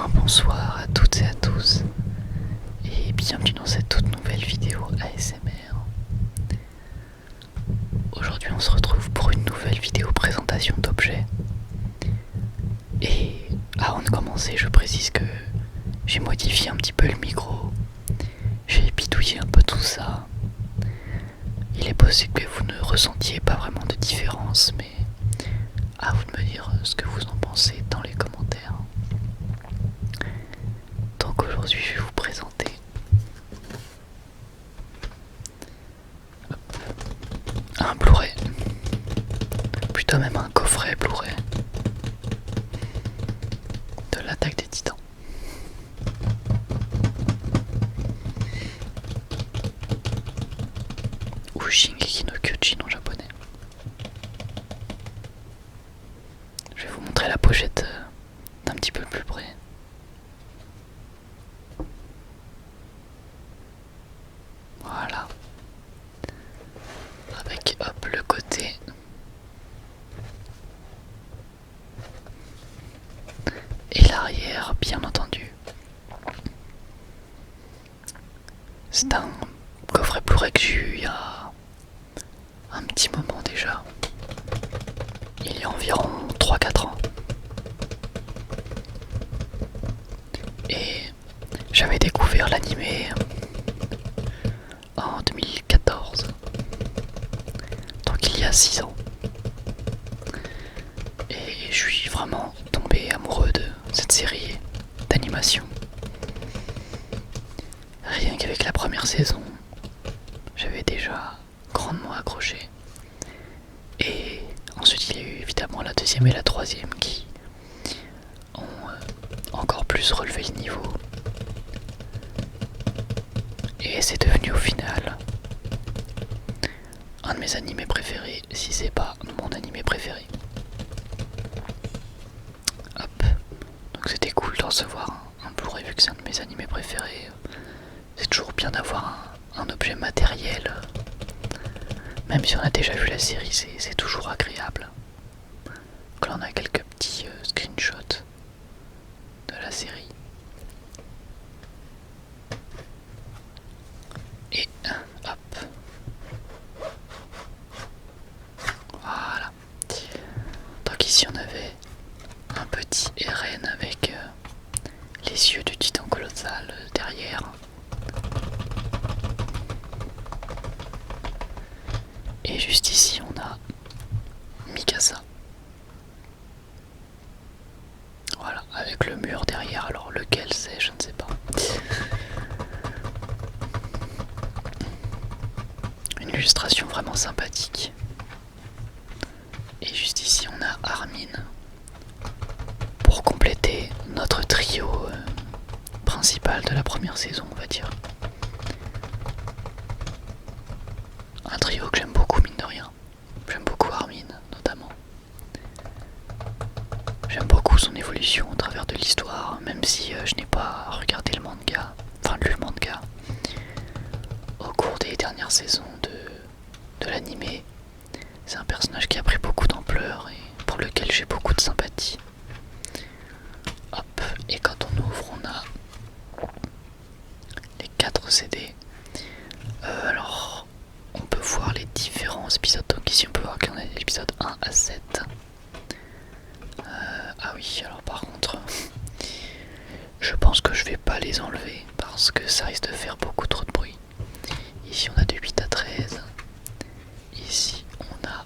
Un bonsoir à toutes et à tous et bienvenue dans cette toute nouvelle vidéo ASMR. Aujourd'hui on se retrouve pour une nouvelle vidéo présentation d'objets. Et avant de commencer je précise que j'ai modifié un petit peu le micro. J'ai bidouillé un peu tout ça. Il est possible que vous ne ressentiez pas vraiment de différence, mais à vous de me dire ce que vous en pensez dans les commentaires. Donc aujourd'hui je vais vous présenter un Blu-ray, plutôt même un coffret Blu-ray de l'Attaque des Titans. Ou Shingeki no Kyojin en japonais. Je vais vous montrer la pochette d'un petit peu plus près. Voilà. Avec hop le côté. Et l'arrière bien entendu. C'est un coffret Blu-ray que j'ai eu il y a un petit moment déjà. Il y a environ 3-4 ans. Et j'avais découvert l'animé en 2014. Donc il y a 6 ans. Et je suis vraiment tombé amoureux de cette série d'animation. Rien qu'avec la première saison, j'avais déjà grandement accroché. Et ensuite il y a eu évidemment la deuxième et la troisième qui ont encore plus relevé le niveau. Et c'est devenu au final un de mes animés préférés, si c'est pas mon animé préféré. Hop, donc c'était cool de recevoir un Blu-ray vu que c'est un de mes animés préférés. C'est toujours bien d'avoir un objet matériel. Même si on a déjà vu la série, c'est toujours agréable. Donc là on a quelques petits screenshots de la série. Et hop. Voilà. Donc ici on avait un petit RN avec les yeux du titan colossal derrière. Et juste ici on a Mikasa. Voilà, avec le mur derrière, alors lequel c'est, je ne sais pas. Une illustration vraiment sympathique. Et juste ici on a Armin pour compléter notre trio principal de la première saison, on va dire. Un trio que j'aime beaucoup, mine de rien. J'aime beaucoup Armin notamment. J'aime beaucoup son évolution au travers de l'histoire, même si je n'ai pas regardé le manga, enfin lu le manga au cours des dernières saisons de l'animé. C'est un personnage qui a pris beaucoup d'ampleur et pour lequel j'ai beaucoup de sympathie. Hop, et quand on ouvre, on a les 4 CD. Alors, on peut voir les différents épisodes. Donc ici, on peut voir qu'on a l'épisode 1 à 7. Ah oui, alors par contre, je pense que je vais pas les enlever parce que ça risque de faire beaucoup trop de bruit. Ici, on a de 8 à 13. Ici, on a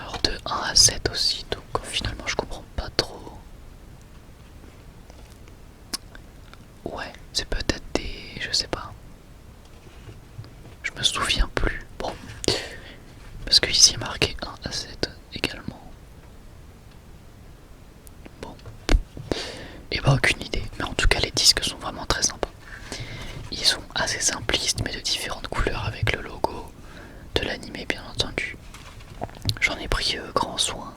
alors de 1 à 7 aussi. Donc finalement, je comprends pas trop. Ouais, c'est peut-être des... je sais pas. Je me souviens plus. Bon, parce que ici, il est marqué 1 à 7 également. Bon, et bah aucune idée. Mais en tout cas, les disques sont vraiment très sympas. Ils sont assez simplistes, mais de différentes couleurs avec le logo de l'animé, bien entendu. J'en ai pris grand soin.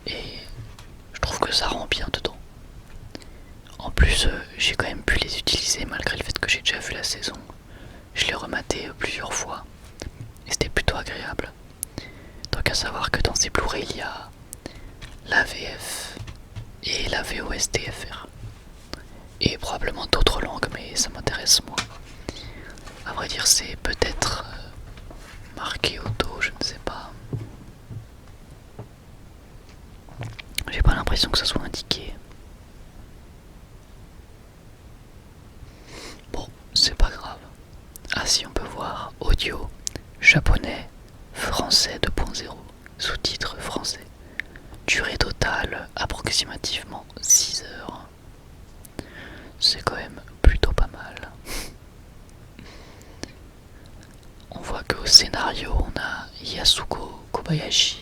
Et je trouve que ça rend bien dedans. En plus, j'ai quand même pu les utiliser malgré le fait que j'ai déjà vu la saison. Je l'ai rematé plusieurs fois. Et c'était plutôt agréable. Donc à savoir que dans ces Blu-ray, il y a la VF et la VOSTFR. Et probablement d'autres langues, mais ça m'intéresse moins. À vrai dire, c'est peut-être marqué auto, je ne sais pas. J'ai pas l'impression que ça soit indiqué. Bon, c'est pas grave. Ah si, on peut voir audio, japonais, français 2.0, sous-titres français. Durée totale approximativement 6 heures. C'est quand même plutôt pas mal. On voit qu'au scénario, on a Yasuko Kobayashi.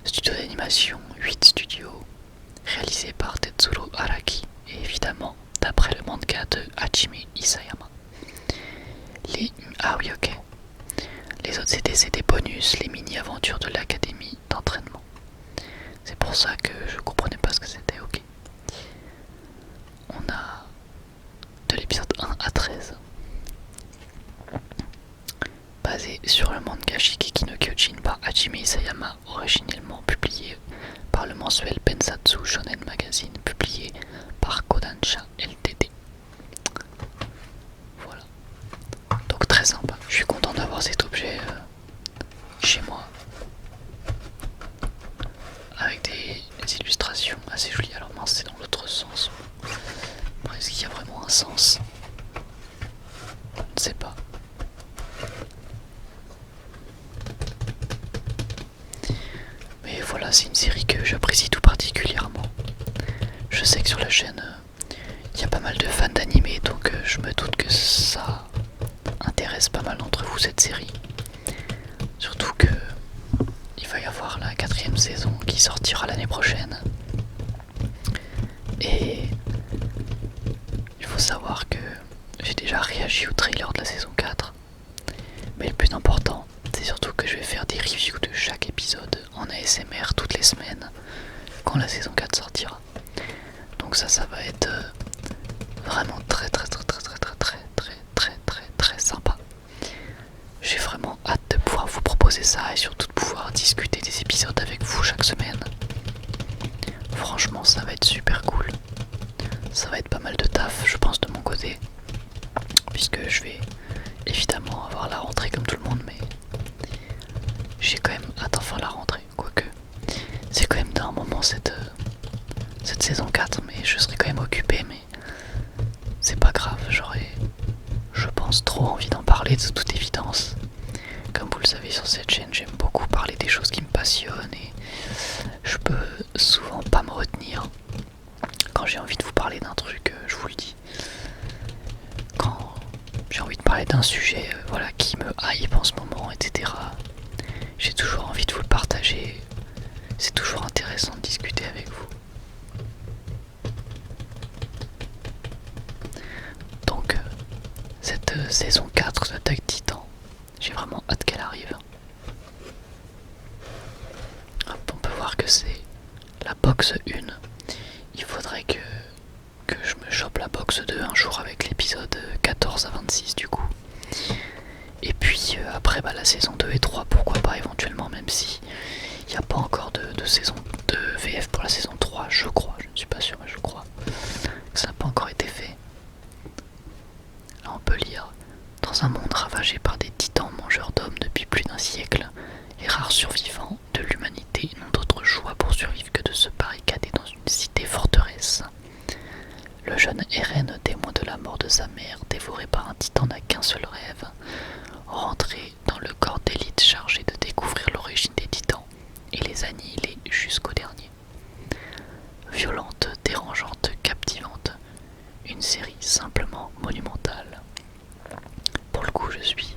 Studio d'animation 8 studios, réalisé par Tetsuro Araki, et évidemment d'après le manga de Hajime Isayama. Ah oui, ok. Les autres c'est des bonus, les mini-aventures de l'académie d'entraînement. C'est pour ça que je comprenais pas ce que c'était, ok. On a de l'épisode 1 à 13. Basé sur le manga Shigeki no Kyojin par Hajime Isayama, originellement publié par le mensuel Pensatsu Shonen Magazine, publié par Kodansha Ltd. Voilà. Donc très sympa. Je suis content d'avoir cet objet chez moi. Avec des illustrations assez jolies. Alors mince, c'est dans l'autre sens. Bon, est-ce qu'il y a vraiment un sens? Je ne sais pas. Mais voilà, c'est une série que j'apprécie tout particulièrement. Je sais que sur la chaîne, il y a pas mal de fans d'animé, donc je me doute que ça intéresse pas mal d'entre vous, cette série. Surtout que il va y avoir la 4ème saison qui sortira l'année prochaine. Et il faut savoir que j'ai déjà réagi au trailer de la saison 4. Mais le plus important, c'est surtout que je vais faire des reviews de chaque épisode en ASMR toutes les semaines quand la saison 4 sortira. Donc ça va être vraiment très sympa. J'ai vraiment hâte de pouvoir vous proposer ça et surtout de pouvoir discuter des épisodes avec vous chaque semaine. Franchement, ça va être super cool. Ça va être pas mal de taf, je pense, de mon côté, puisque je vais évidemment avoir la rentrée comme tout le monde, mais j'ai quand même hâte enfin la rentrée, quoique c'est quand même d'un moment cette saison 4, mais je serai quand même occupé, mais c'est pas grave, j'aurai, je pense, trop envie d'en parler de toute évidence. Comme vous le savez sur cette chaîne, j'aime beaucoup parler des choses qui me passionnent et je peux souvent pas me retenir. Quand j'ai envie de vous parler d'un truc, je vous le dis. Quand j'ai envie de parler d'un sujet voilà, qui me hype en ce moment, etc. J'ai toujours envie de vous le partager. C'est toujours intéressant de discuter avec vous. Donc, cette saison 4 d'Attaque Titan, j'ai vraiment hâte qu'elle arrive. Hop, on peut voir que c'est la box 1. Il faudrait que je me chope la box 2 un jour avec l'épisode 14 à 26 du coup. Et puis après la saison 2 et 3, pourquoi pas éventuellement, même si il n'y a pas encore de saison de VF pour la saison 3, je crois, je ne suis pas sûr mais je crois que ça n'a pas encore été fait. Là on peut lire: dans un monde ravagé par des titans mangeurs d'hommes depuis plus d'un siècle, les rares survivants de l'humanité n'ont d'autre choix pour survivre que de se barricader dans une cité forteresse. Le jeune Eren, témoin de la mort de sa mère, dévoré par un titan, n'a qu'un seul rêve: rentrer dans le corps d'élite chargé de découvrir l'origine des titans et les annihiler jusqu'au dernier. Violente, dérangeante, captivante, une série simplement monumentale. Pour le coup, je suis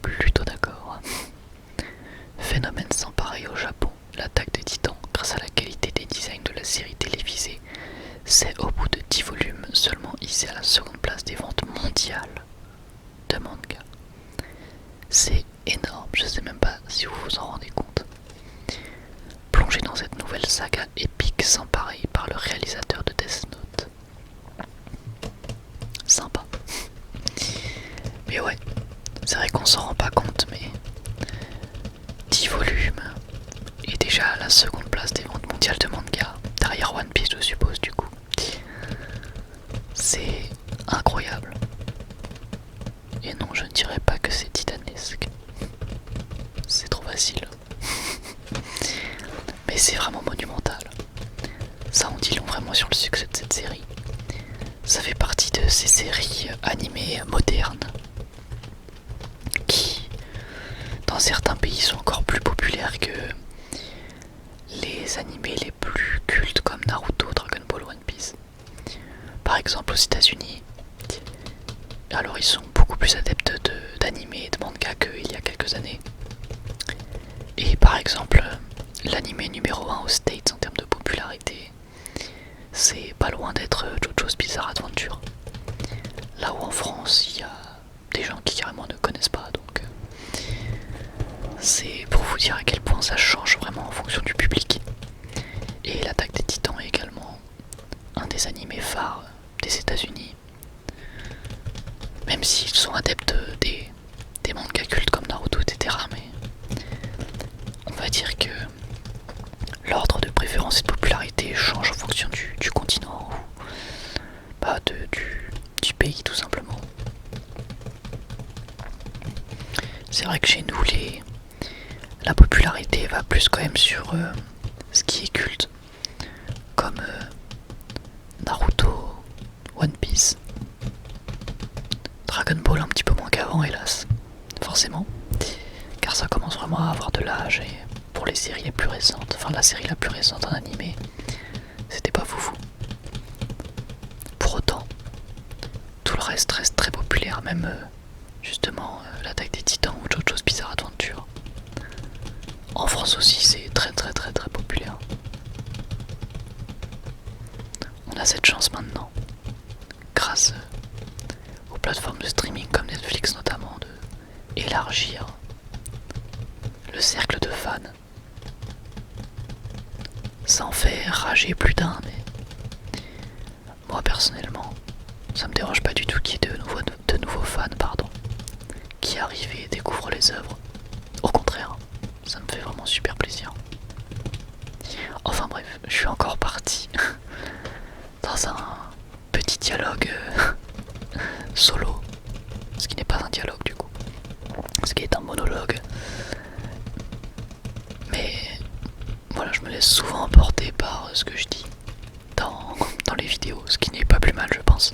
plutôt d'accord. Phénomène sans pareil au Japon, l'attaque des titans, grâce à la qualité des designs de la série télévisée, c'est au bout de 10 volumes seulement hissé à la seconde place des ventes mondiales de manga. C'est énorme, je sais même pas si vous vous en rendez compte. Plongé dans cette nouvelle saga épique sans pareil par le réalisateur de Death Note. Sympa. Mais ouais, c'est vrai qu'on s'en rend pas compte, mais 10 volumes et déjà à la seconde place des ventes mondiales de manga, t'as C'est incroyable. Et non, je ne dirais pas que c'est titanesque. C'est trop facile. Mais c'est vraiment monumental. Ça en dit long vraiment sur le succès de cette série. Ça fait partie de ces séries animées modernes qui, dans certains pays, sont encore plus populaires que les animés les plus cultes comme Naruto, Dragon Ball, One Piece. Par exemple aux États-Unis, alors ils sont beaucoup plus adeptes d'animés et de manga qu'il y a quelques années. Et par exemple, l'animé numéro 1 aux States en termes de popularité, c'est pas loin d'être JoJo's Bizarre Adventure. Là où en France, il y a des gens qui carrément ne connaissent pas, donc c'est pour vous dire à quel point ça change vraiment en fonction du public. Et l'Attaque des Titans est également un des animés phares des États-Unis. Même s'ils sont adeptes des mangas cultes comme Naruto, etc. Mais on va dire que l'ordre de préférence et de popularité change en fonction du continent ou bah du pays tout simplement. C'est vrai que chez nous la popularité va plus quand même sur ce qui est culte comme Naruto, One Piece, Dragon Ball un petit peu moins qu'avant hélas, forcément, car ça commence vraiment à avoir de l'âge et pour les séries les plus récentes, enfin la série la plus récente en animé, c'était pas foufou. Pour autant, tout le reste reste très populaire, même justement l'Attaque des Titans ou JoJo's Bizarre Adventure. En France aussi c'est très populaire. On a cette chance maintenant, grâce aux plateformes de streaming comme Netflix notamment, de élargir le cercle de fans. Ça en fait rager plus d'un, mais moi personnellement, ça me dérange pas du tout qu'il y ait de nouveaux fans, qui arrivent et découvrent les œuvres. Au contraire, ça me fait vraiment super plaisir. Enfin bref, je suis encore parti dans un petit dialogue solo, ce qui n'est pas un dialogue du coup, ce qui est un monologue. Mais voilà, je me laisse souvent emporter par ce que je dis dans les vidéos, ce qui n'est pas plus mal je pense.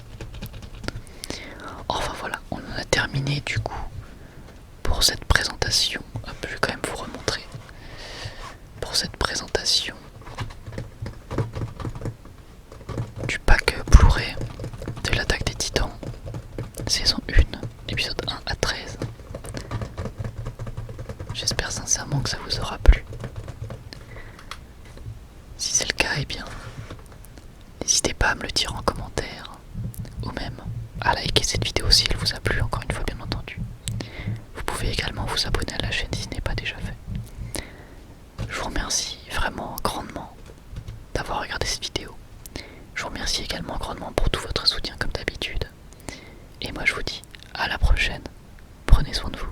Enfin voilà, on en a terminé du coup pour cette présentation. Hop, je vais quand même vous remontrer. Pour cette présentation du pack Blu-ray de l'Attaque des Titans, saison 1, épisode 1 à 13. J'espère sincèrement que ça vous aura plu. Si c'est le cas, eh bien, n'hésitez pas à me le dire en commentaire, ou même à liker cette vidéo si elle vous a plu, encore une fois bien entendu. Vous pouvez également vous abonner à la chaîne si ce n'est pas déjà fait. Je vous remercie vraiment grandement d'avoir regardé cette vidéo. Je vous remercie également grandement pour tout votre soutien comme d'habitude. Et moi je vous dis à la prochaine. Prenez soin de vous.